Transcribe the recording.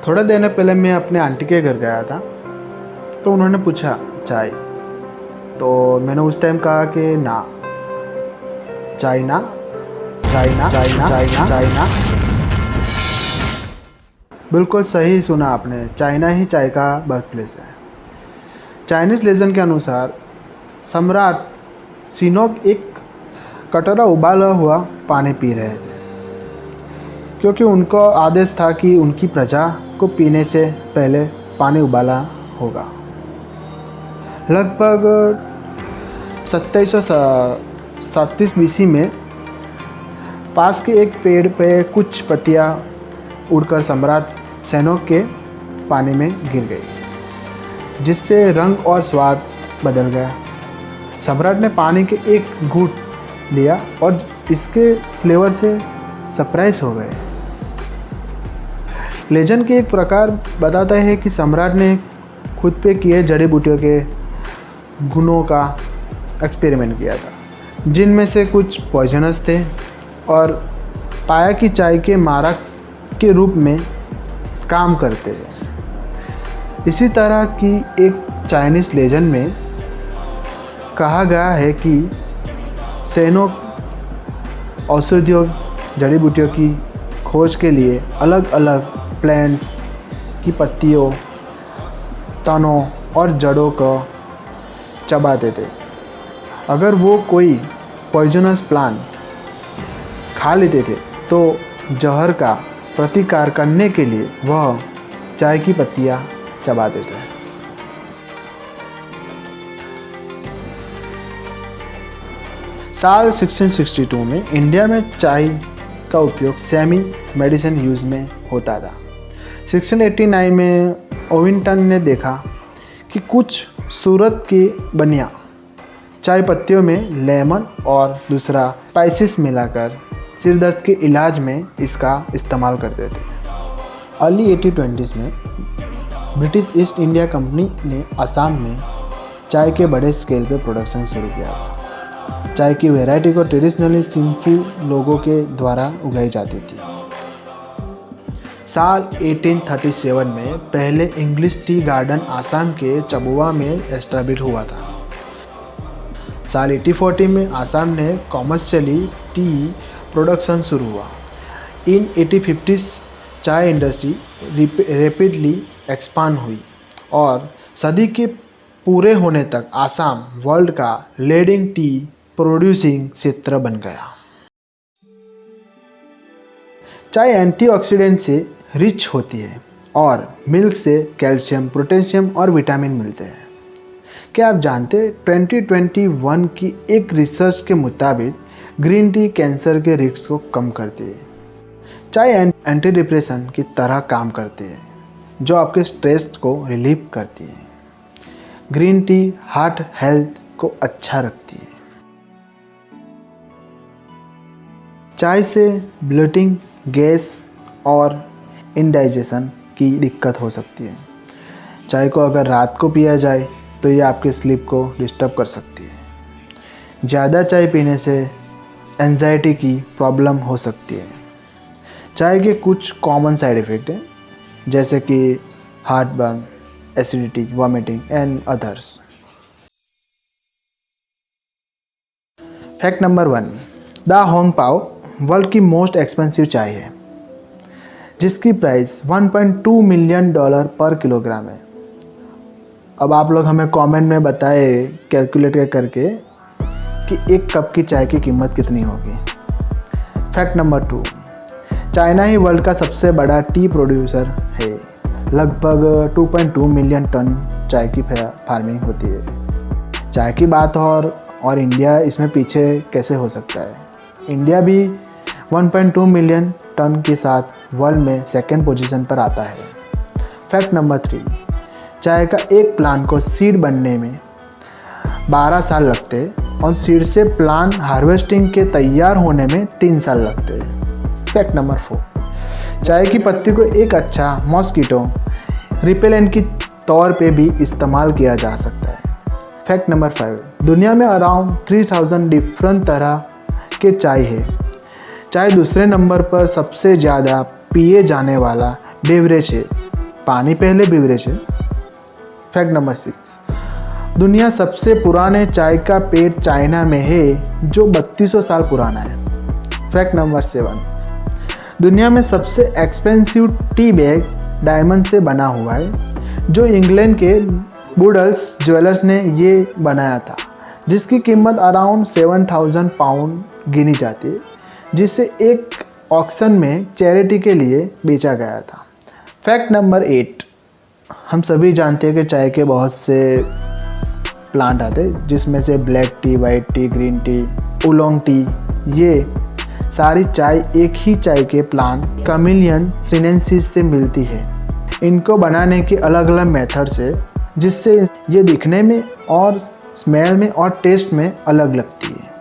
थोड़ा देर पहले मैं अपने आंटी के घर गया था, तो उन्होंने पूछा चाय, तो मैंने उस टाइम कहा कि ना, China China China China China. बिल्कुल सही सुना आपने, चाइना ही चाय का बर्थ प्लेस है। चाइनीज़ लेजेंड के अनुसार सम्राट सिनोक एक कटोरा उबाला हुआ पानी पी रहे थे, क्योंकि उनको आदेश था कि उनकी प्रजा को पीने से पहले पानी उबाला होगा। लगभग 2737 BC में पास के एक पेड़ पे कुछ पत्तियां उड़कर सम्राट सेनोक के पानी में गिर गई, जिससे रंग और स्वाद बदल गया। सम्राट ने पानी के एक घूंट लिया और इसके फ्लेवर से सरप्राइज हो गए। लेजेंड के एक प्रकार बताता है कि सम्राट ने खुद पे किए जड़ी बूटियों के गुणों का एक्सपेरिमेंट किया था, जिनमें से कुछ पॉइजनस थे, और पाया कि चाय के मारक के रूप में काम करते हैं। इसी तरह की एक चाइनीज़ लेजेंड में कहा गया है कि सेनोक औषधियों जड़ी बूटियों की खोज के लिए अलग अलग प्लांट्स की पत्तियों, तनों और जड़ों को चबाते थे। अगर वो कोई पॉइजनस प्लांट खा लेते थे तो जहर का प्रतिकार करने के लिए वह चाय की पत्तियां चबाते थे। साल 1662 में इंडिया में चाय का उपयोग सेमी मेडिसिन यूज में होता था। 1689 में ओविंटन ने देखा कि कुछ सूरत की बनिया चाय पत्तियों में लेमन और दूसरा स्पाइसेस मिलाकर सिरदर्द के इलाज में इसका इस्तेमाल करते थे। अर्ली 1820s में ब्रिटिश ईस्ट इंडिया कंपनी ने असम में चाय के बड़े स्केल पे प्रोडक्शन शुरू किया था। चाय की वैरायटी को ट्रेडिशनली सिंफू लोगों के द्वारा उगाई जाती थी। साल 1837 में पहले इंग्लिश टी गार्डन आसाम के चबुआ में एस्टैब्लिश हुआ था। साल 1840 में आसाम ने कॉमर्शियली टी प्रोडक्शन शुरू हुआ। इन 1850s चाय इंडस्ट्री रैपिडली एक्सपांड हुई और सदी के पूरे होने तक आसाम वर्ल्ड का लीडिंग टी प्रोड्यूसिंग क्षेत्र बन गया। चाय एंटीऑक्सीडेंट से रिच होती है और मिल्क से कैल्शियम, पोटेशियम और विटामिन मिलते हैं। क्या आप जानते हैं 2021 की एक रिसर्च के मुताबिक ग्रीन टी कैंसर के रिस्क को कम करती है। चाय एंटी डिप्रेशन की तरह काम करती है, जो आपके स्ट्रेस को रिलीव करती है। ग्रीन टी हार्ट हेल्थ को अच्छा रखती है। चाय से ब्लोटिंग, गैस और इंडाइजेशन की दिक्कत हो सकती है। चाय को अगर रात को पिया जाए तो ये आपके स्लीप को डिस्टर्ब कर सकती है। ज़्यादा चाय पीने से एंजाइटी की प्रॉब्लम हो सकती है। चाय के कुछ कॉमन साइड इफ़ेक्ट हैं, जैसे कि heart burn, acidity, vomiting and others. Fact number 1, the Hong पाओ वर्ल्ड की मोस्ट एक्सपेंसिव चाय है, जिसकी प्राइस $1.2 मिलियन पर किलोग्राम है। अब आप लोग हमें कमेंट में बताए कैलकुलेट करके कि एक कप की चाय की कीमत कितनी होगी। फैक्ट नंबर 2, चाइना ही वर्ल्ड का सबसे बड़ा टी प्रोड्यूसर है। लगभग 2.2 मिलियन टन चाय की फार्मिंग होती है। चाय की बात और इंडिया इसमें पीछे कैसे हो सकता है। इंडिया भी 1.2 मिलियन टन के साथ वर्ल्ड में सेकंड पोजीशन पर आता है। फैक्ट नंबर 3, चाय का एक प्लांट को सीड बनने में 12 साल लगते हैं और सीड से प्लांट हार्वेस्टिंग के तैयार होने में 3 साल लगते हैं। फैक्ट नंबर 4, चाय की पत्ती को एक अच्छा मॉस्किटो रिपेलेंट की तौर पे भी इस्तेमाल किया जा सकता है। फैक्ट नंबर 5, दुनिया में अराउंड 3000 डिफरेंट तरह के चाय है। चाय दूसरे नंबर पर सबसे ज़्यादा पिए जाने वाला बेवरेज है पानी पहले बेवरेज है। फैक्ट नंबर 6, दुनिया सबसे पुराने चाय का पेड़ चाइना में है जो 3200 साल पुराना है। फैक्ट नंबर 7, दुनिया में सबसे एक्सपेंसिव टी बैग डायमंड से बना हुआ है जो इंग्लैंड के गुडल्स ज्वेलर्स ने ये बनाया था, जिसकी कीमत अराउंड 7000 पाउंड गिनी जाती है, जिसे एक ऑक्शन में चैरिटी के लिए बेचा गया था। फैक्ट नंबर 8, हम सभी जानते हैं कि चाय के बहुत से प्लांट आते हैं, जिसमें से black T, white T, green tea, oolong tea, ये सारी चाय एक ही चाय के प्लांट कैमेलिया सिनेंसिस से मिलती है। इनको बनाने की अलग अलग मेथड्स है, जिससे ये दिखने में और स्मेल में और टेस्ट में अलग लगती है।